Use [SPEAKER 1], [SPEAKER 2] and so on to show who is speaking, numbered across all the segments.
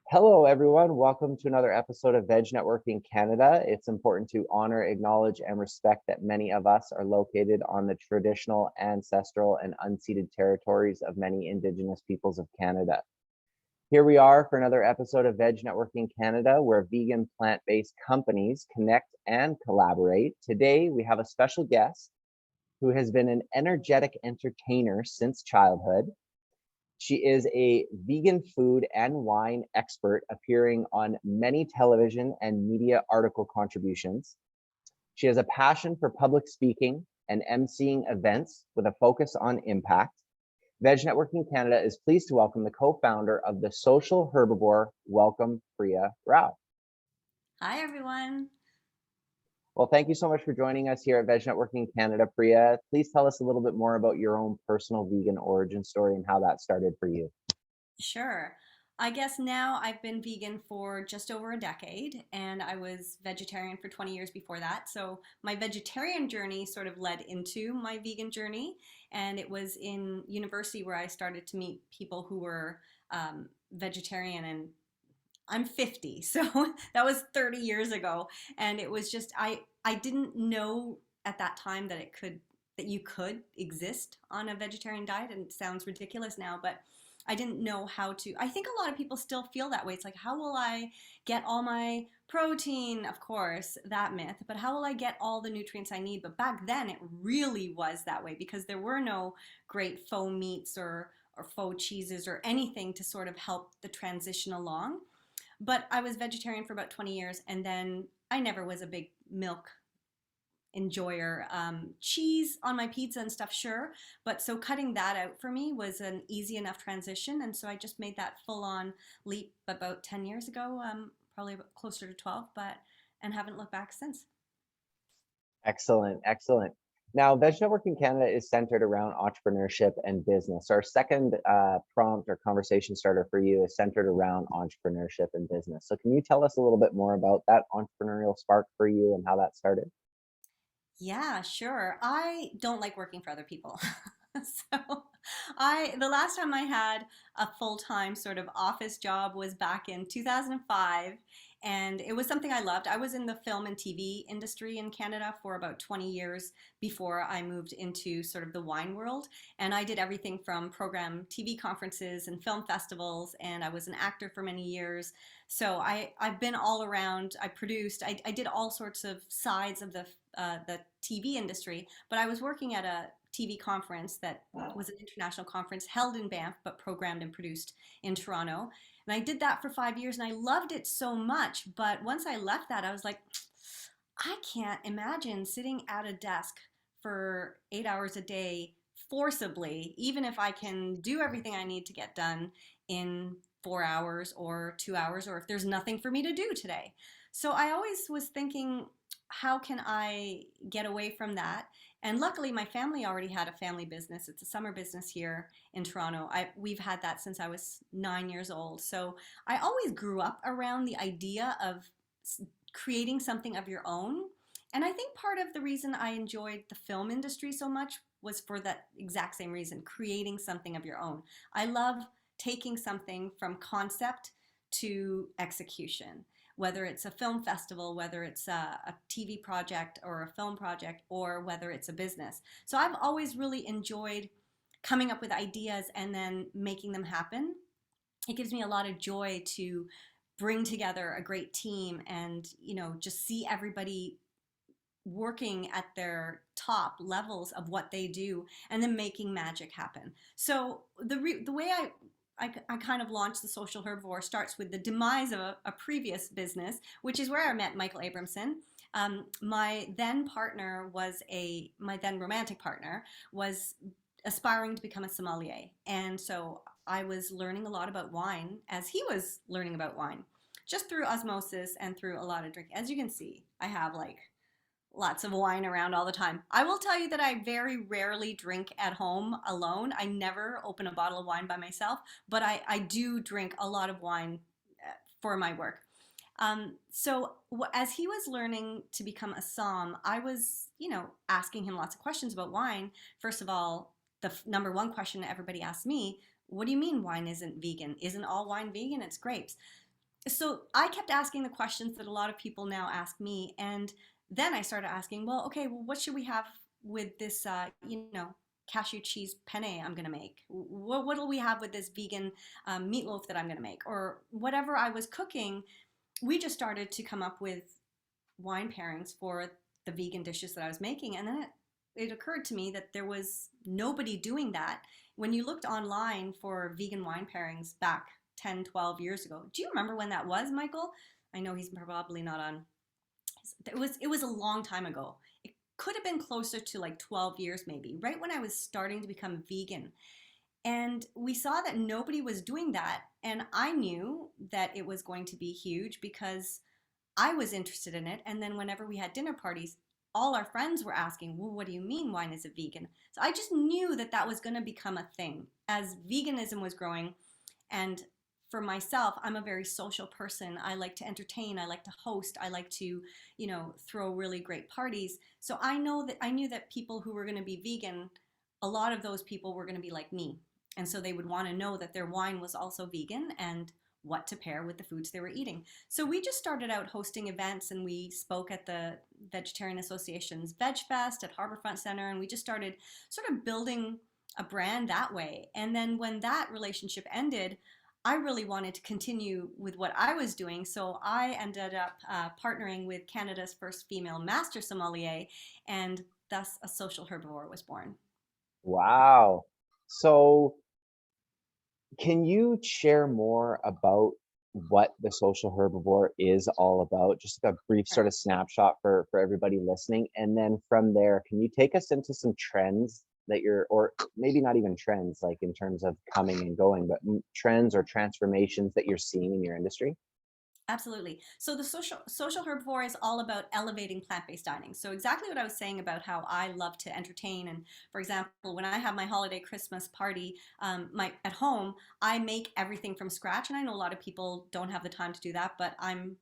[SPEAKER 1] Hello, everyone. Welcome to another episode of Veg Networking Canada. It's important to honor, acknowledge, and respect that many of us are located on the traditional, ancestral, and unceded territories of many Indigenous peoples of Canada. Here we are for another episode of Veg Networking Canada, where vegan plant-based companies connect and collaborate. Today, we have a special guest who has been an energetic entertainer since childhood. She is a vegan food and wine expert appearing on many television and media article contributions. She has a passion for public speaking and emceeing events with a focus on impact. Veg Networking Canada is pleased to welcome the co-founder of the Social Herbivore. Welcome, Priya Rao.
[SPEAKER 2] Hi, everyone.
[SPEAKER 1] Well, thank you so much for joining us here at Veg Networking Canada, Priya. Please tell us a little bit more about your own personal vegan origin story and how that started for you.
[SPEAKER 2] Sure. I guess now I've been vegan for just over a decade, and I was vegetarian for 20 years before that. So my vegetarian journey sort of led into my vegan journey, and it was in university where I started to meet people who were vegetarian, and I'm 50, so that was 30 years ago, and it was just I didn't know at that time that you could exist on a vegetarian diet, and it sounds ridiculous now, but I didn't know how to. I think a lot of people still feel that way. It's like, how will I get all my protein? Of course, that myth, but how will I get all the nutrients I need? But back then, it really was that way because there were no great faux meats or faux cheeses or anything to sort of help the transition along. But I was vegetarian for about 20 years, and then I never was a big milk enjoyer. Cheese on my pizza and stuff, sure. But so cutting that out for me was an easy enough transition. And so I just made that full on leap about 10 years ago, probably closer to 12, and haven't looked back since.
[SPEAKER 1] Excellent, excellent. Now, Veg Networking Canada is centered around entrepreneurship and business. Our second prompt or conversation starter for you is centered around entrepreneurship and business. So can you tell us a little bit more about that entrepreneurial spark for you and how that started?
[SPEAKER 2] Yeah, sure. I don't like working for other people. So the last time I had a full-time sort of office job was back in 2005, and it was something I loved. I was in the film and TV industry in Canada for about 20 years before I moved into sort of the wine world, and I did everything from program TV conferences and film festivals, and I was an actor for many years. So I've been all around. I produced. I did all sorts of sides of the TV industry, but I was working at a TV conference that was an international conference held in Banff but programmed and produced in Toronto. And I did that for 5 years and I loved it so much. But once I left that, I was like, I can't imagine sitting at a desk for 8 hours a day forcibly, even if I can do everything I need to get done in 4 hours or 2 hours, or if there's nothing for me to do today. So I always was thinking, how can I get away from that? And luckily, my family already had a family business. It's a summer business here in Toronto. We've had that since I was 9 years old. So I always grew up around the idea of creating something of your own. And I think part of the reason I enjoyed the film industry so much was for that exact same reason, creating something of your own. I love taking something from concept to execution, whether it's a film festival, whether it's a TV project or a film project, or whether it's a business. So I've always really enjoyed coming up with ideas and then making them happen. It gives me a lot of joy to bring together a great team and just see everybody working at their top levels of what they do and then making magic happen. So the way I kind of launched the Social Herbivore starts with the demise of a previous business, which is where I met Michael Abramson. My then romantic partner was aspiring to become a sommelier, and so I was learning a lot about wine as he was learning about wine, just through osmosis and through a lot of drink. As you can see, I have like lots of wine around all the time. I will tell you that I very rarely drink at home alone. I never open a bottle of wine by myself, but I do drink a lot of wine for my work. As he was learning to become a som, I was, asking him lots of questions about wine. First of all, the number one question that everybody asks me, what do you mean wine isn't vegan? Isn't all wine vegan? It's grapes. So I kept asking the questions that a lot of people now ask me, and then I started asking, well, okay, well, what should we have with this, cashew cheese penne I'm gonna make? What'll we have with this vegan meatloaf that I'm gonna make, or whatever I was cooking? We just started to come up with wine pairings for the vegan dishes that I was making, and then it occurred to me that there was nobody doing that. When you looked online for vegan wine pairings back 10, 12 years ago, do you remember when that was, Michael? I know he's probably not on. It was a long time ago. It could have been closer to like 12 years maybe, right when I was starting to become vegan. And we saw that nobody was doing that, and I knew that it was going to be huge because I was interested in it. And then whenever we had dinner parties, all our friends were asking, well, what do you mean wine is a vegan? So I just knew that that was going to become a thing as veganism was growing. And for myself, I'm a very social person. I like to entertain, I like to host, I like to, throw really great parties. So I knew that people who were going to be vegan, a lot of those people were going to be like me. And so they would want to know that their wine was also vegan and what to pair with the foods they were eating. So we just started out hosting events, and we spoke at the Vegetarian Association's Veg Fest at Harborfront Center, and we just started sort of building a brand that way. And then when that relationship ended, I really wanted to continue with what I was doing. So I ended up partnering with Canada's first female master sommelier, and thus a social herbivore was born.
[SPEAKER 1] Wow. So can you share more about what the social herbivore is all about? Just like a brief
[SPEAKER 2] Sure.
[SPEAKER 1] sort of snapshot for everybody listening. And then from there, can you take us into some trends that you're, or maybe not even trends, like in terms of coming and going, but trends or transformations that you're seeing in your industry?
[SPEAKER 2] Absolutely. So the social herbivore is all about elevating plant-based dining. So exactly what I was saying about how I love to entertain, and for example, when I have my holiday Christmas party, my at home, I make everything from scratch. And I know a lot of people don't have the time to do that, but I'm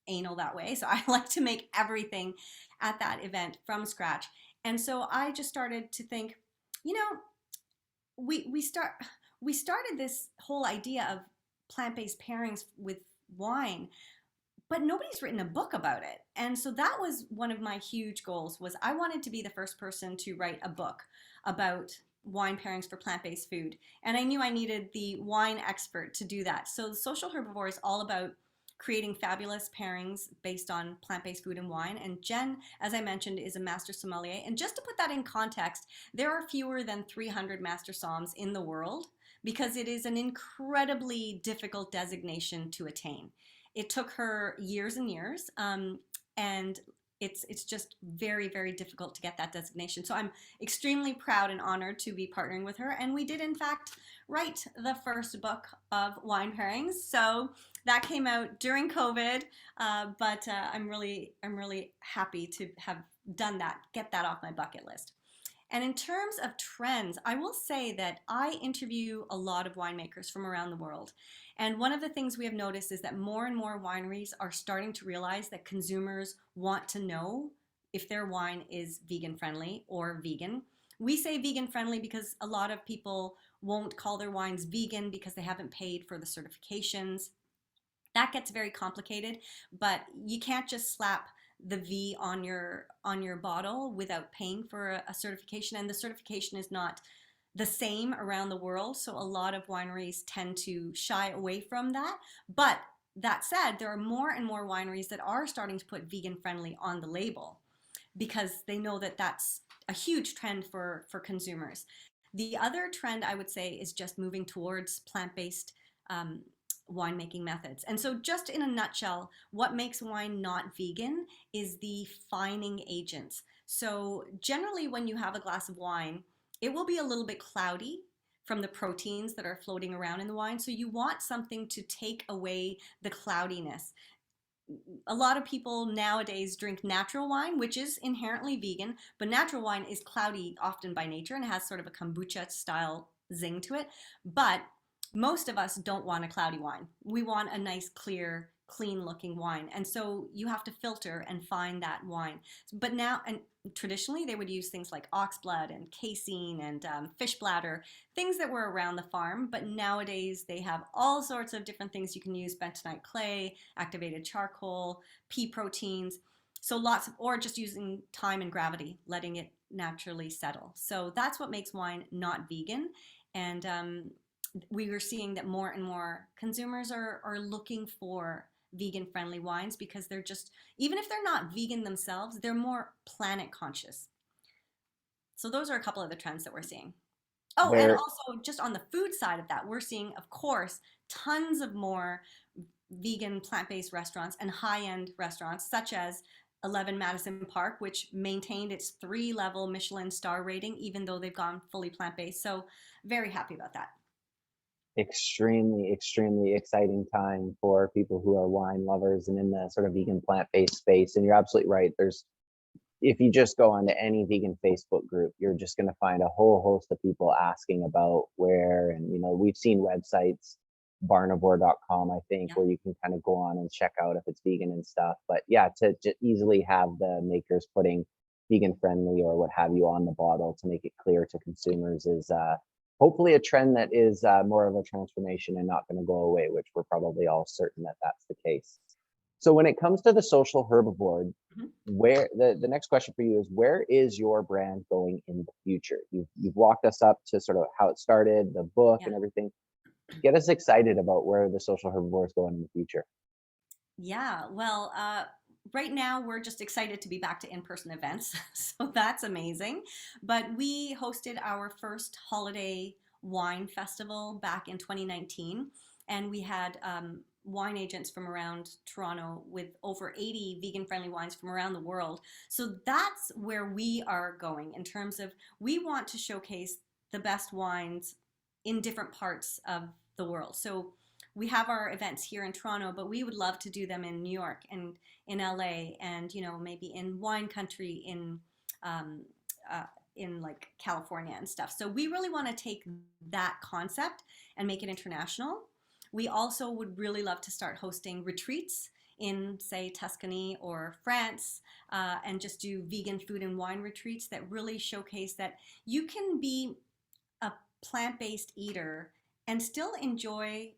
[SPEAKER 2] anal that way, so I like to make everything at that event from scratch. And so I just started to think, you know, we we start we started this whole idea of plant-based pairings with wine, but nobody's written a book about it. And so that was one of my huge goals, was I wanted to be the first person to write a book about wine pairings for plant-based food. And I knew I needed the wine expert to do that. So the social herbivore is all about creating fabulous pairings based on plant-based food and wine. And Jen, as I mentioned, is a master sommelier. And just to put that in context, there are fewer than 300 master somms in the world because it is an incredibly difficult designation to attain. It took her years and years, and it's just very, very difficult to get that designation. So I'm extremely proud and honored to be partnering with her. And we did, in fact, write the first book of wine pairings. So that came out during COVID, but I'm really happy to have done that, get that off my bucket list. And in terms of trends, I will say that I interview a lot of winemakers from around the world. And one of the things we have noticed is that more and more wineries are starting to realize that consumers want to know if their wine is vegan friendly or vegan. We say vegan friendly because a lot of people won't call their wines vegan because they haven't paid for the certifications. That gets very complicated, but you can't just slap the V on your bottle without paying for a certification, and the certification is not the same around the world, so a lot of wineries tend to shy away from that. But that said, there are more and more wineries that are starting to put vegan friendly on the label because they know that that's a huge trend for consumers. The other trend I would say is just moving towards plant-based um, winemaking methods. And so, just in a nutshell, what makes wine not vegan is the fining agents. So, generally, when you have a glass of wine, it will be a little bit cloudy from the proteins that are floating around in the wine. So, you want something to take away the cloudiness. A lot of people nowadays drink natural wine, which is inherently vegan, but natural wine is cloudy often by nature and has sort of a kombucha style zing to it. But most of us don't want a cloudy wine. We want a nice, clear, clean looking wine. And so you have to filter and find that wine. But now, and traditionally they would use things like oxblood and casein and fish bladder, things that were around the farm. But nowadays they have all sorts of different things you can use: bentonite clay, activated charcoal, pea proteins. So lots of, or just using time and gravity, letting it naturally settle. So that's what makes wine not vegan. And we were seeing that more and more consumers are looking for vegan friendly wines because they're just, even if they're not vegan themselves, they're more planet conscious. So those are a couple of the trends that we're seeing. Oh, and
[SPEAKER 1] There
[SPEAKER 2] also just on the food side of that, we're seeing, of course, tons of more vegan plant-based restaurants and high-end restaurants such as 11 Madison Park, which maintained its 3-level Michelin star rating even though they've gone fully plant-based. So very happy about that.
[SPEAKER 1] extremely, extremely exciting time for people who are wine lovers and in the sort of vegan plant-based space. And you're absolutely right. There's if you just go onto any vegan Facebook group, you're just going to find a whole host of people asking about where, and we've seen websites, barnivore.com, I think,
[SPEAKER 2] Yeah.
[SPEAKER 1] where you can kind of go on and check out if it's vegan and stuff. But yeah, to easily have the makers putting vegan friendly or what have you on the bottle to make it clear to consumers is hopefully a trend that is more of a transformation and not going to go away, which we're probably all certain that that's the case. So when it comes to the social herbivore,
[SPEAKER 2] Mhm.
[SPEAKER 1] where the next question for you is, where is your brand going in the future? You've walked us up to sort of how it started, the book
[SPEAKER 2] Yeah.
[SPEAKER 1] and everything. Get us excited about where the social herbivore is going in the future.
[SPEAKER 2] Yeah, well, right now we're just excited to be back to in-person events, so that's amazing. But we hosted our first holiday wine festival back in 2019, and we had wine agents from around Toronto with over 80 vegan-friendly wines from around the world. So that's where we are going in terms of, we want to showcase the best wines in different parts of the world. So we have our events here in Toronto, but we would love to do them in New York and in LA, and maybe in wine country um, uh, in like California and stuff. So we really want to take that concept and make it international. We also would really love to start hosting retreats in, say, Tuscany or France, and just do vegan food and wine retreats that really showcase that you can be a plant-based eater and still enjoy,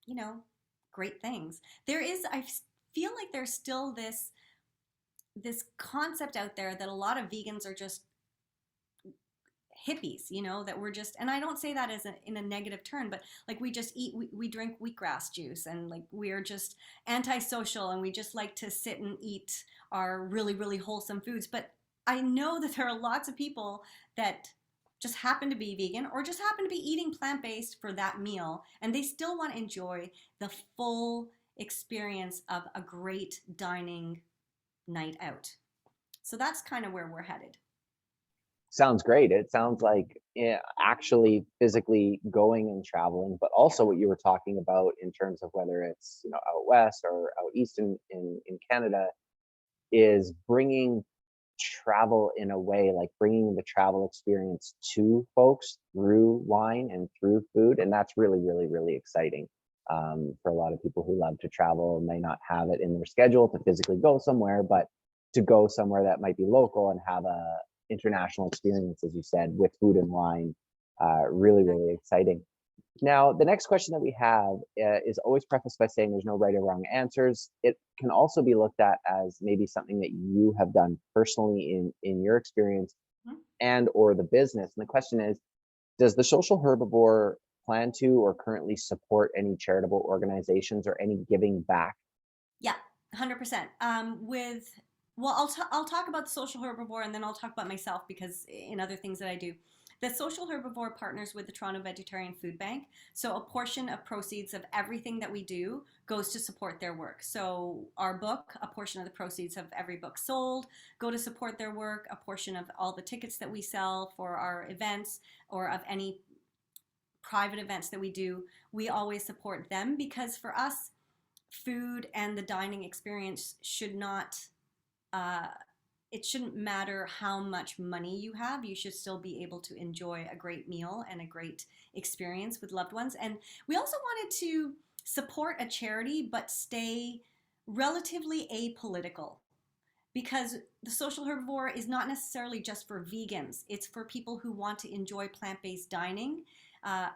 [SPEAKER 2] you know, great things. I feel like there's still this concept out there that a lot of vegans are just hippies, that we're just, and I don't say that in a negative turn, but like we just eat, we drink wheatgrass juice, and like we're just antisocial, and we just like to sit and eat our really, really wholesome foods. But I know that there are lots of people that just happen to be vegan or just happen to be eating plant-based for that meal, and they still want to enjoy the full experience of a great dining night out. So that's kind of where we're headed.
[SPEAKER 1] Sounds great. It sounds like actually physically going and traveling, but
[SPEAKER 2] Yeah.
[SPEAKER 1] also what you were talking about in terms of whether it's out west or out east in Canada is bringing travel in a way, like bringing the travel experience to folks through wine and through food. And that's really, really, really exciting for a lot of people who love to travel and may not have it in their schedule to physically go somewhere, but to go somewhere that might be local and have a international experience, as you said, with food and wine. Really, really exciting. Now, the next question that we have is always prefaced by saying there's no right or wrong answers. It can also be looked at as maybe something that you have done personally in your experience
[SPEAKER 2] Mhm.
[SPEAKER 1] and or the business. And the question is, does the social herbivore plan to or currently support any charitable organizations or any giving back?
[SPEAKER 2] Yeah, 100%. Well, I'll talk about the social herbivore, and then I'll talk about myself because in other things that I do. The social herbivore partners with the Toronto Vegetarian Food Bank. So a portion of proceeds of everything that we do goes to support their work. So our book, a portion of the proceeds of every book sold go to support their work. A portion of all the tickets that we sell for our events or of any private events that we do, we always support them, because for us, food and the dining experience should not, uh, it shouldn't matter how much money you have. You should still be able to enjoy a great meal and a great experience with loved ones. And we also wanted to support a charity but stay Relatively apolitical, because the social herbivore is not necessarily just for vegans. It's for people who want to enjoy plant-based dining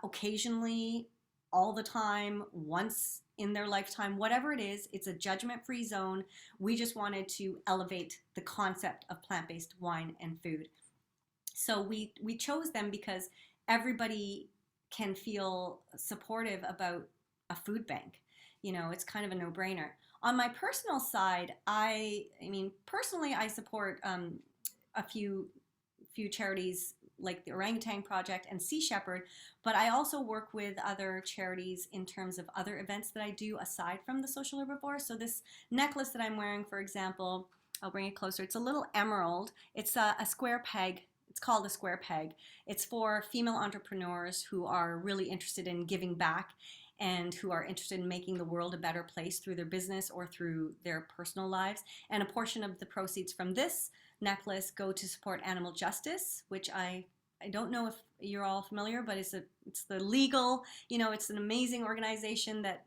[SPEAKER 2] occasionally, all the time, once in their lifetime, whatever it is. It's a judgment-free zone. We just wanted to elevate the concept of plant-based wine and food. So we chose them because everybody can feel supportive about a food bank. It's kind of a no-brainer. On my personal side, I mean, personally, I support a few charities like the Orangutan Project and Sea Shepherd, but I also work with other charities in terms of other events that I do aside from the social herbivore. So this necklace that I'm wearing, for example, I'll bring it closer. It's a little emerald. It's a square peg. It's called a square peg. It's for female entrepreneurs who are really interested in giving back and who are interested in making the world a better place through their business or through their personal lives. And a portion of the proceeds from this necklace go to support animal justice, which I don't know if you're all familiar, but it's the legal, it's an amazing organization that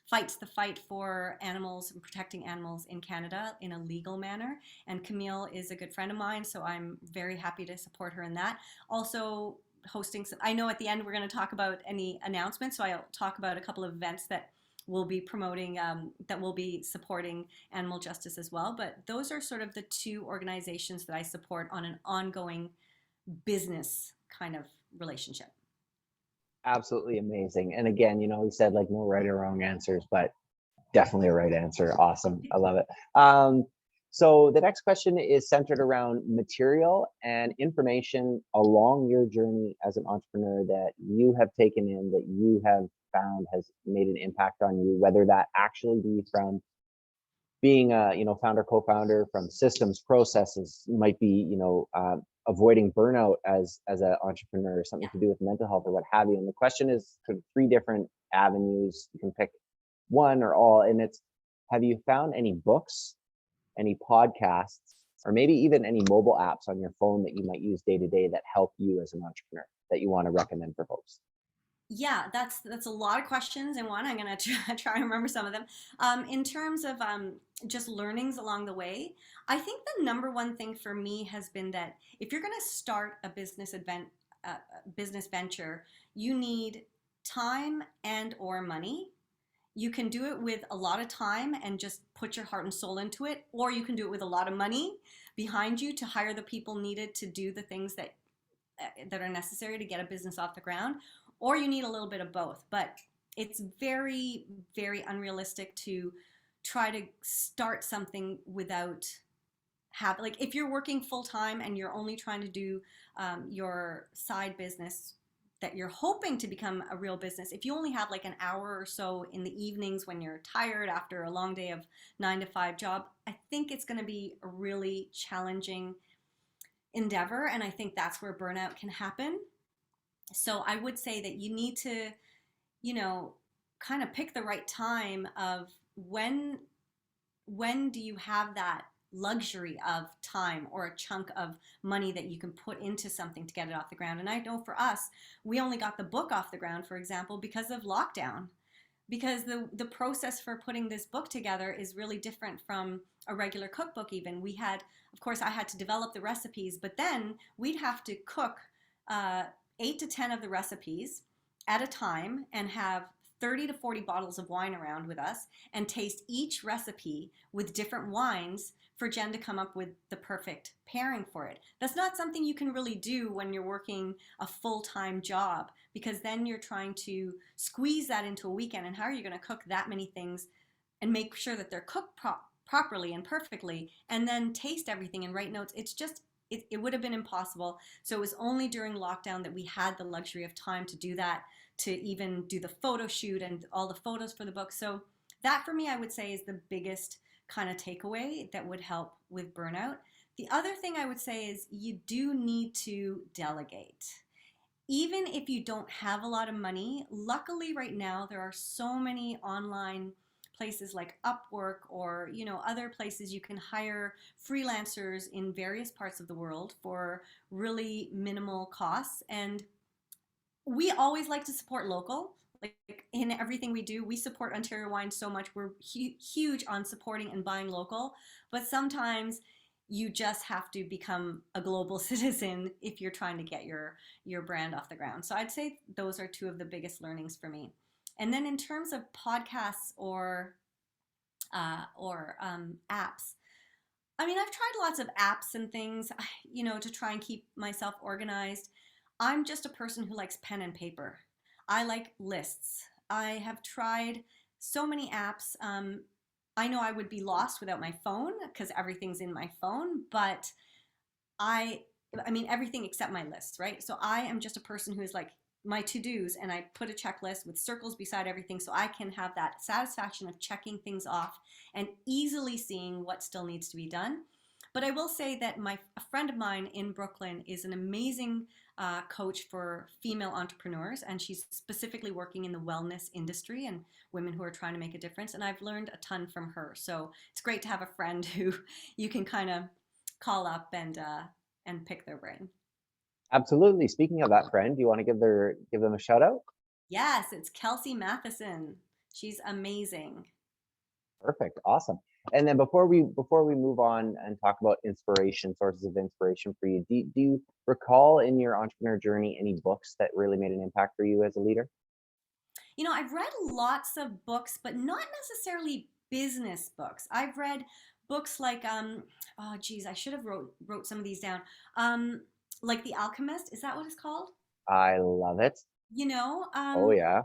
[SPEAKER 2] fights the fight for animals and protecting animals in Canada in a legal manner. And Camille is a good friend of mine, so I'm very happy to support her in that. Also, hosting some, I know at the end we're going to talk about any announcements, so I'll talk about a couple of events that will be promoting, that will be supporting animal justice as well. But those are sort of the two organizations that I support on an ongoing business kind of relationship.
[SPEAKER 1] Absolutely amazing. And again, we said like no right or wrong answers, but definitely a right answer. Awesome. I love it. So the next question is centered around material and information along your journey as an entrepreneur that you have taken in, that you have found has made an impact on you, whether that actually be from being a founder, co-founder, from systems, processes, might be avoiding burnout as an entrepreneur, something to do with mental health or what have you. And the question is sort of three different avenues. You can pick one or all, and it's, have you found any books, any podcasts, or maybe even any mobile apps on your phone that you might use day to day that help you as an entrepreneur that you want to recommend for folks?
[SPEAKER 2] Yeah, that's a lot of questions in one. I'm gonna try and remember some of them. In terms of just learnings along the way, I think the number one thing for me has been that if you're gonna start a business venture, you need time and or money. You can do it with a lot of time and just put your heart and soul into it, or you can do it with a lot of money behind you to hire the people needed to do the things that are necessary to get a business off the ground, or you need a little bit of both. But it's very, very unrealistic to try to start something without have, like, if you're working full time and you're only trying to do your side business that you're hoping to become a real business, if you only have like an hour or so in the evenings when you're tired after a long day of 9 to 5 job, I think it's going to be a really challenging endeavor. And I think that's where burnout can happen. So I would say that you need to, you know, kind of pick the right time of when do you have that luxury of time or a chunk of money that you can put into something to get it off the ground. And I know for us, we only got the book off the ground, for example, because of lockdown, because the process for putting this book together is really different from a regular cookbook. Even we had, of course, I had to develop the recipes, but then we'd have to cook 8 to 10 of the recipes at a time and have 30 to 40 bottles of wine around with us and taste each recipe with different wines for Jen to come up with the perfect pairing for it. That's not something you can really do when you're working a full-time job, because then you're trying to squeeze that into a weekend. And how are you going to cook that many things and make sure that they're cooked properly and perfectly and then taste everything and write notes? It's just, it would have been impossible. So it was only during lockdown that we had the luxury of time to do that, to even do the photo shoot and all the photos for the book. So that for me, I would say, is the biggest kind of takeaway that would help with burnout. The other thing I would say is you do need to delegate. Even if you don't have a lot of money, luckily right now there are so many online places like Upwork or other places you can hire freelancers in various parts of the world for really minimal costs. And we always like to support local. like in everything we do, we support Ontario wine so much. We're huge on supporting and buying local, but sometimes you just have to become a global citizen if you're trying to get your brand off the ground. So I'd say those are two of the biggest learnings for me. And then in terms of podcasts or apps, I mean, I've tried lots of apps and things, to try and keep myself organized. I'm just a person who likes pen and paper. I like lists. I have tried so many apps. I know I would be lost without my phone because everything's in my phone, but I I mean everything except my lists, right? So I am just a person who is like my to-dos, and I put a checklist with circles beside everything so I can have that satisfaction of checking things off and easily seeing what still needs to be done. But I will say that a friend of mine in Brooklyn is an amazing coach for female entrepreneurs, and she's specifically working in the wellness industry and women who are trying to make a difference. And I've learned a ton from her. So it's great to have a friend who you can kind of call up and pick their brain.
[SPEAKER 1] Absolutely. Speaking of that friend, do you want to give them a shout out?
[SPEAKER 2] Yes, it's Kelsey Matheson. She's amazing.
[SPEAKER 1] Perfect. Awesome. And then before we move on and talk about inspiration, sources of inspiration for you, do you recall in your entrepreneur journey any books that really made an impact for you as a leader?
[SPEAKER 2] I've read lots of books, but not necessarily business books. I've read books like oh geez, I should have wrote some of these down. Like The Alchemist, is that what it's called?
[SPEAKER 1] I love it.
[SPEAKER 2] You know,
[SPEAKER 1] Oh
[SPEAKER 2] um,
[SPEAKER 1] yeah.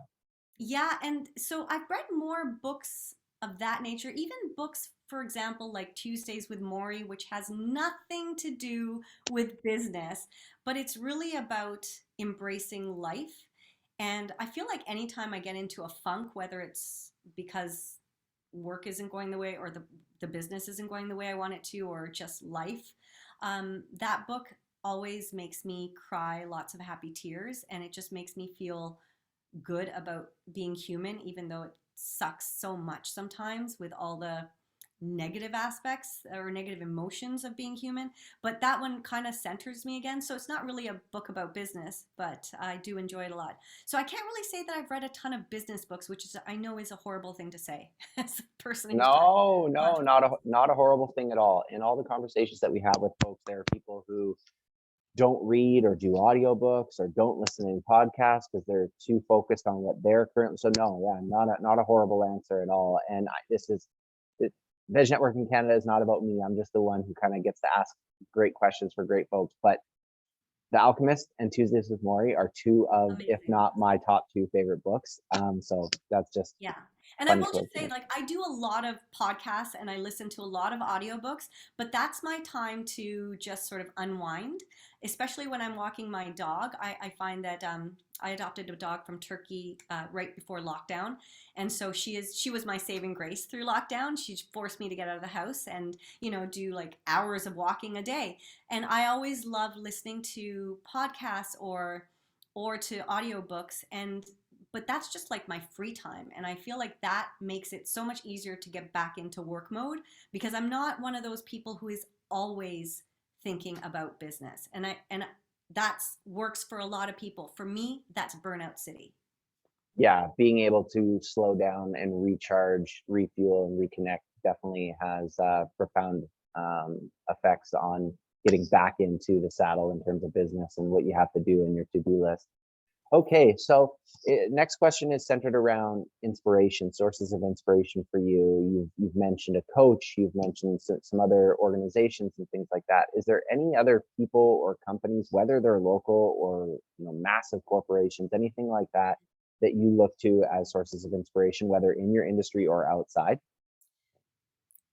[SPEAKER 2] Yeah, and so I've read more books of that nature, even books, for example, like Tuesdays with Maury, which has nothing to do with business, but it's really about embracing life. And I feel like anytime I get into a funk, whether it's because work isn't going the way or the business isn't going the way I want it to, or just life, that book always makes me cry lots of happy tears, and it just makes me feel good about being human, even though it sucks so much sometimes with all the negative aspects or negative emotions of being human. But that one kind of centers me again. So it's not really a book about business, but I do enjoy it a lot. So I can't really say that I've read a ton of business books, which is, I know, is a horrible thing to say as a person who's trying
[SPEAKER 1] No,
[SPEAKER 2] to
[SPEAKER 1] no,
[SPEAKER 2] launch a
[SPEAKER 1] not a horrible thing at all. In all the conversations that we have with folks, there are people who don't read or do audiobooks or don't listen to any podcasts because they're too focused on what they're currently. So no, yeah, not a horrible answer at all. And this is it, Veg Networking Canada is not about me. I'm just the one who kind of gets to ask great questions for great folks. But The Alchemist and Tuesdays with Maury are two of, if
[SPEAKER 2] amazing.
[SPEAKER 1] not my top two favorite books. So that's just
[SPEAKER 2] Yeah. And I
[SPEAKER 1] funny
[SPEAKER 2] will just say,
[SPEAKER 1] coincidence.
[SPEAKER 2] like, I do a lot of podcasts and I listen to a lot of audiobooks, but that's my time to just sort of unwind, especially when I'm walking my dog. I find that I adopted a dog from Turkey right before lockdown. And so she was my saving grace through lockdown. She forced me to get out of the house and, do like hours of walking a day. And I always love listening to podcasts or to audiobooks, and but that's just like my free time, and I feel like that makes it so much easier to get back into work mode because I'm not one of those people who is always thinking about business, and that's works for a lot of people. For me, that's burnout city.
[SPEAKER 1] Yeah, being able to slow down and recharge, refuel, and reconnect definitely has profound effects on getting back into the saddle in terms of business and what you have to do in your to-do list. Okay, so next question is centered around inspiration, sources of inspiration for you. You've mentioned a coach, you've mentioned some other organizations and things like that. Is there any other people or companies, whether they're local or massive corporations, anything like that, that you look to as sources of inspiration, whether in your industry or outside?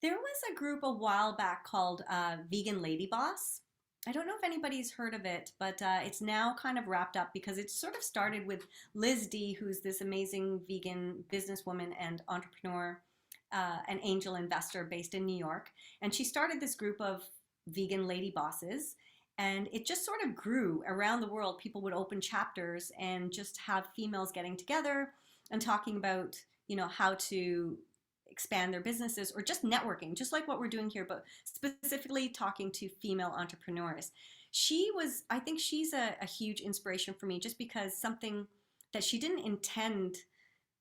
[SPEAKER 2] There was a group a while back called Vegan Lady Boss. I don't know if anybody's heard of it, but it's now kind of wrapped up because it sort of started with Liz D, who's this amazing vegan businesswoman and entrepreneur, an angel investor based in New York. And she started this group of vegan lady bosses. And it just sort of grew around the world. People would open chapters and just have females getting together and talking about, how to expand their businesses or just networking, just like what we're doing here, but specifically talking to female entrepreneurs. I think she's a huge inspiration for me just because something that she didn't intend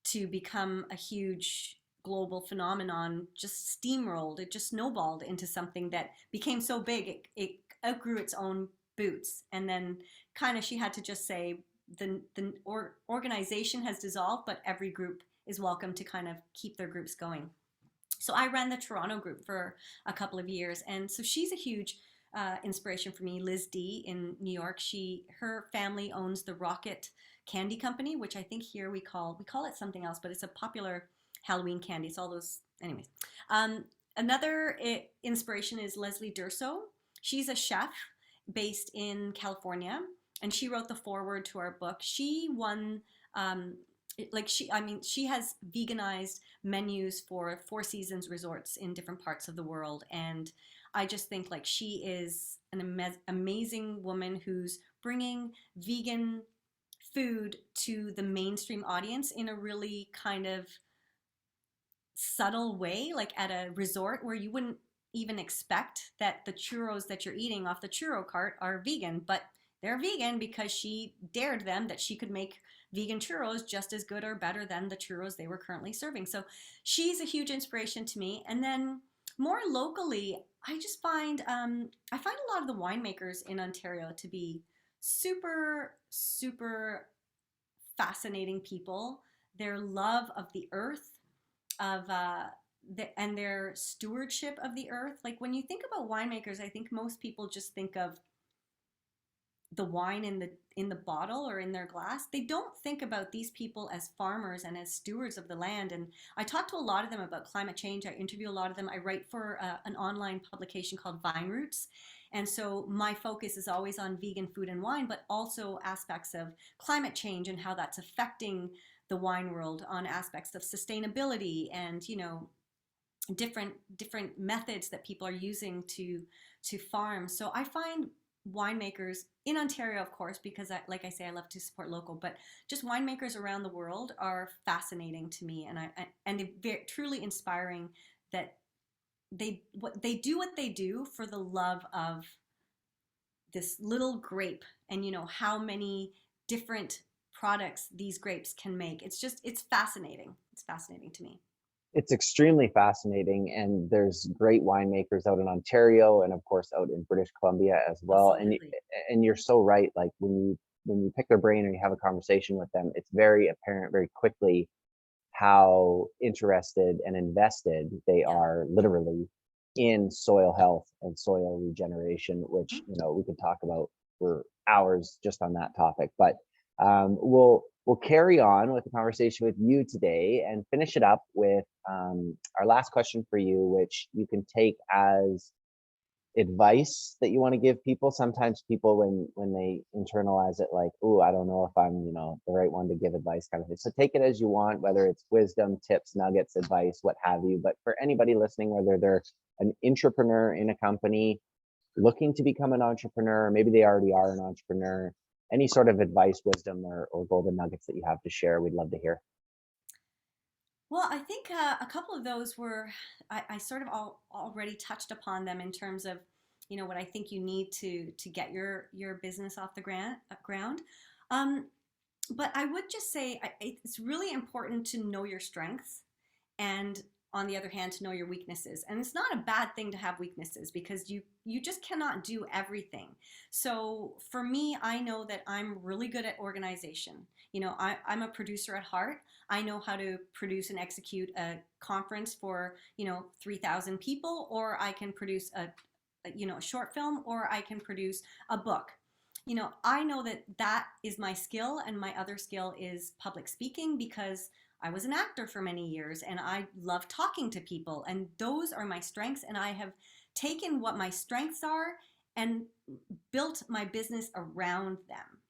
[SPEAKER 2] to become a huge global phenomenon just steamrolled. It just snowballed into something that became so big it outgrew its own boots. And then kind of she had to just say the organization has dissolved, but every group is welcome to kind of keep their groups going. So I ran the Toronto group for a couple of years, and so she's a huge inspiration for me. Liz D in New York. Her family owns the Rocket Candy Company, which I think here we call it something else, but it's a popular Halloween candy. It's all those, anyways. Another inspiration is Leslie Durso. She's a chef based in California, and she wrote the foreword to our book. She won. She has veganized menus for Four Seasons resorts in different parts of the world, and I just think like she is an amazing woman who's bringing vegan food to the mainstream audience in a really kind of subtle way, like at a resort where you wouldn't even expect that the churros that you're eating off the churro cart are vegan, but they're vegan because she dared them that she could make vegan churros just as good or better than the churros they were currently serving. So she's a huge inspiration to me. And then more locally, I find a lot of the winemakers in Ontario to be super super fascinating people. Their love of the earth, of and their stewardship of the earth. Like when you think about winemakers, I think most people just think of the wine in the bottle or in their glass. They don't think about these people as farmers and as stewards of the land. And I talk to a lot of them about climate change. I interview a lot of them. I write for an online publication called Vine Roots. And so my focus is always on vegan food and wine, but also aspects of climate change and how that's affecting the wine world, on aspects of sustainability and, different methods that people are using to farm. So I find winemakers in Ontario, of course, because like I say, I love to support local, but just winemakers around the world are fascinating to me, and they're truly inspiring that they do for the love of this little grape, and how many different products these grapes can make. It's fascinating. It's fascinating to me.
[SPEAKER 1] It's extremely fascinating, and there's great winemakers out in Ontario and of course out in British Columbia as well.
[SPEAKER 2] Absolutely.
[SPEAKER 1] And you're so right. Like when you pick their brain or you have a conversation with them, it's very apparent very quickly how interested and invested they
[SPEAKER 2] Yeah.
[SPEAKER 1] are literally in soil health and soil regeneration, which
[SPEAKER 2] Mhm.
[SPEAKER 1] we could talk about for hours just on that topic. But we'll carry on with the conversation with you today and finish it up with our last question for you, which you can take as advice that you want to give people. Sometimes people, when they internalize it, like, oh, I don't know if I'm the right one to give advice, kind of thing. So take it as you want, whether it's wisdom, tips, nuggets, advice, what have you. But for anybody listening, whether they're an entrepreneur in a company looking to become an entrepreneur, maybe they already are an entrepreneur, any sort of advice, wisdom, or golden nuggets that you have to share, we'd love to hear.
[SPEAKER 2] Well, I think a couple of those were, I sort of already touched upon them in terms of, what I think you need to get your business off the ground. Um, but I would just say it's really important to know your strengths, and on the other hand, to know your weaknesses. And it's not a bad thing to have weaknesses, because you just cannot do everything. So for me, I know that I'm really good at organization. I'm a producer at heart. I know how to produce and execute a conference for 3,000 people, or I can produce a short film, or I can produce a book. I know that that is my skill, and my other skill is public speaking, because I was an actor for many years and I love talking to people, and those are my strengths, and I have taken what my strengths are and built my business around them.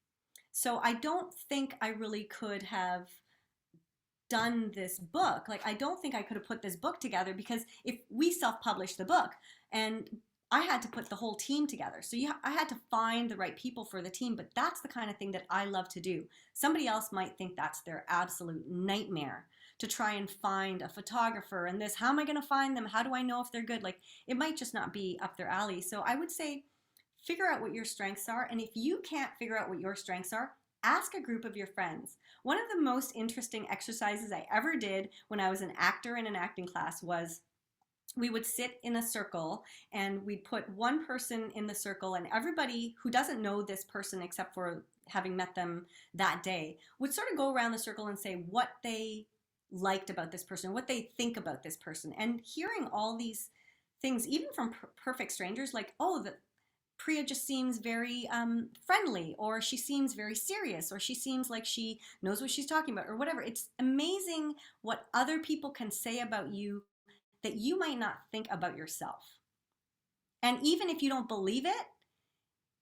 [SPEAKER 2] So I don't think I really could have done this book. Like, I don't think I could have put this book together, because if we self-published the book, and I had to put the whole team together. So I had to find the right people for the team, but that's the kind of thing that I love to do. Somebody else might think that's their absolute nightmare, to try and find a photographer and this. How am I going to find them? How do I know if they're good? Like, it might just not be up their alley. So I would say figure out what your strengths are. And if you can't figure out what your strengths are, Ask a group of your friends. One of the most interesting exercises I ever did when I was an actor in an acting class was we would sit in a circle and we'd put one person in the circle, and everybody who doesn't know this person except for having met them that day would sort of go around the circle and say what they liked about this person, what they think about this person. And hearing all these things, even from perfect strangers, like, oh, the Priya just seems very friendly, or she seems very serious, or she seems like she knows what she's talking about, or whatever. It's amazing what other people can say about you that you might not think about yourself. And even if you don't believe it,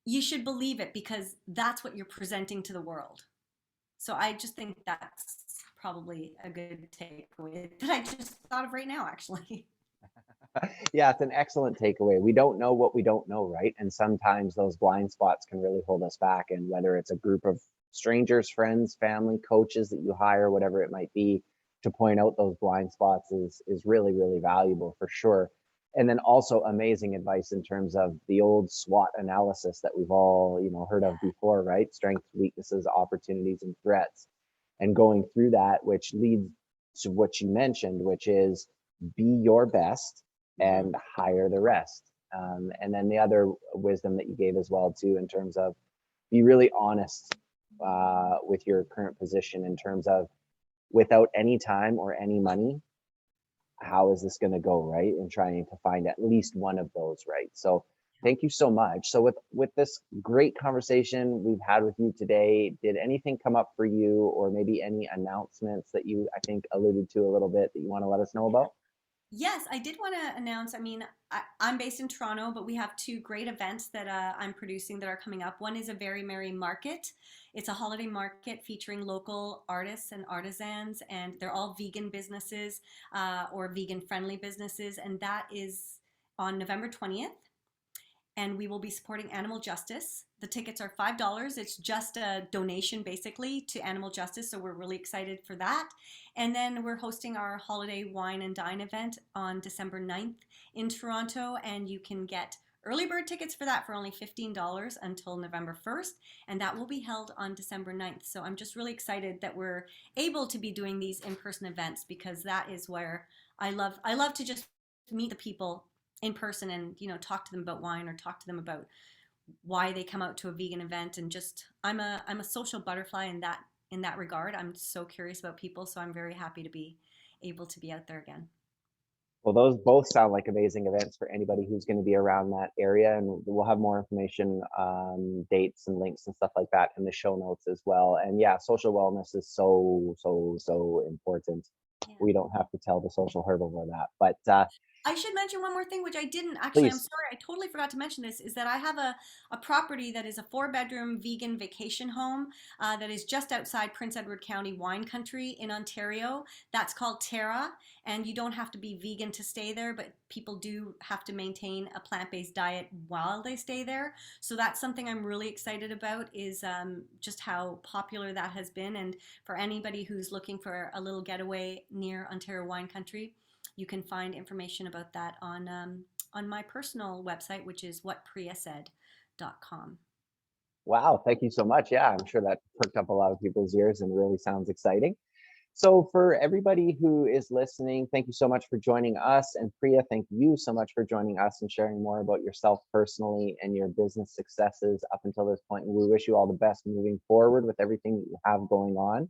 [SPEAKER 2] you should believe it because that's what you're presenting to the world. So I just think that's probably a good takeaway that I just thought of right now, actually.
[SPEAKER 1] Yeah, it's an excellent takeaway. We don't know what we don't know, right? And sometimes those blind spots can really hold us back. And whether it's a group of strangers, friends, family, coaches that you hire, whatever it might be, to point out those blind spots is really, really valuable for sure. And then also amazing advice in terms of the old SWOT analysis that we've all, heard of
[SPEAKER 2] Yeah.
[SPEAKER 1] before, right? Strengths, weaknesses, opportunities, and threats. And going through that, which leads to what you mentioned, which is be your best
[SPEAKER 2] Mm-hmm.
[SPEAKER 1] and hire the rest. And then the other wisdom that you gave as well too, in terms of be really honest with your current position in terms of without any time or any money, how is this going to go, right? And trying to find at least one of those, right? So thank you so much. So with this great conversation we've had with you today, did anything come up for you, or maybe any announcements that you, I think, alluded to a little bit that you want to let us know about?
[SPEAKER 2] Yes, I did want to announce. I mean, I'm based in Toronto, but we have two great events that I'm producing that are coming up. One is a Very Merry Market. It's a holiday market featuring local artists and artisans, and they're all vegan businesses or vegan friendly businesses. And that is on November 20th, and we will be supporting animal justice. The tickets are $5. It's just a donation basically to animal justice, so we're really excited for that. And then we're hosting our holiday wine and dine event on December 9th in Toronto, and you can get early bird tickets for that for only $15 until November 1st, and that will be held on December 9th. So I'm just really excited that we're able to be doing these in-person events because that is where I love to just meet the people in person and talk to them about wine or talk to them about why they come out to a vegan event. And just I'm a social butterfly in that regard. I'm so curious about people, so I'm very happy to be able to be out there again.
[SPEAKER 1] Well, those both sound like amazing events for anybody who's going to be around that area. And we'll have more information, dates and links and stuff like that in the show notes as well. And yeah, social wellness is so, so, so important.
[SPEAKER 2] Yeah.
[SPEAKER 1] We don't have to tell the social herbivore that, but
[SPEAKER 2] I should mention one more thing, which I didn't actually. I'm
[SPEAKER 1] please.
[SPEAKER 2] sorry, I totally forgot to mention this. Is that I have a property that is a four-bedroom vegan vacation home that is just outside Prince Edward County wine country in Ontario. That's called Terra, and you don't have to be vegan to stay there, but people do have to maintain a plant-based diet while they stay there. So that's something I'm really excited about. Is just how popular that has been, and for anybody who's looking for a little getaway near Ontario wine country, you can find information about that on my personal website, which is whatpriyasaid.com.
[SPEAKER 1] Wow, thank you so much. Yeah, I'm sure that perked up a lot of people's ears and really sounds exciting. So for everybody who is listening, thank you so much for joining us. And Priya, thank you so much for joining us and sharing more about yourself personally and your business successes up until this point. And we wish you all the best moving forward with everything that you have going on.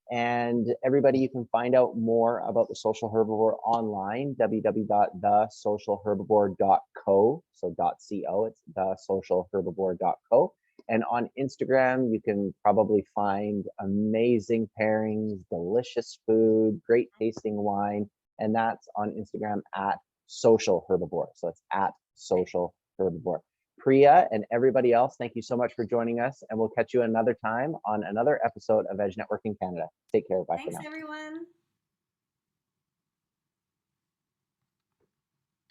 [SPEAKER 1] And everybody, you can find out more about the Social Herbivore online, www.thesocialherbivore.co. So .co, it's thesocialherbivore.co. And on Instagram, you can probably find amazing pairings, delicious food, great tasting wine. And that's on Instagram at Social Herbivore. So it's at Social Herbivore. Priya and everybody else, thank you so much for joining us, and we'll catch you another time on another episode of Edge Networking Canada. Take care. Bye for
[SPEAKER 2] Thanks,
[SPEAKER 1] now.
[SPEAKER 2] everyone.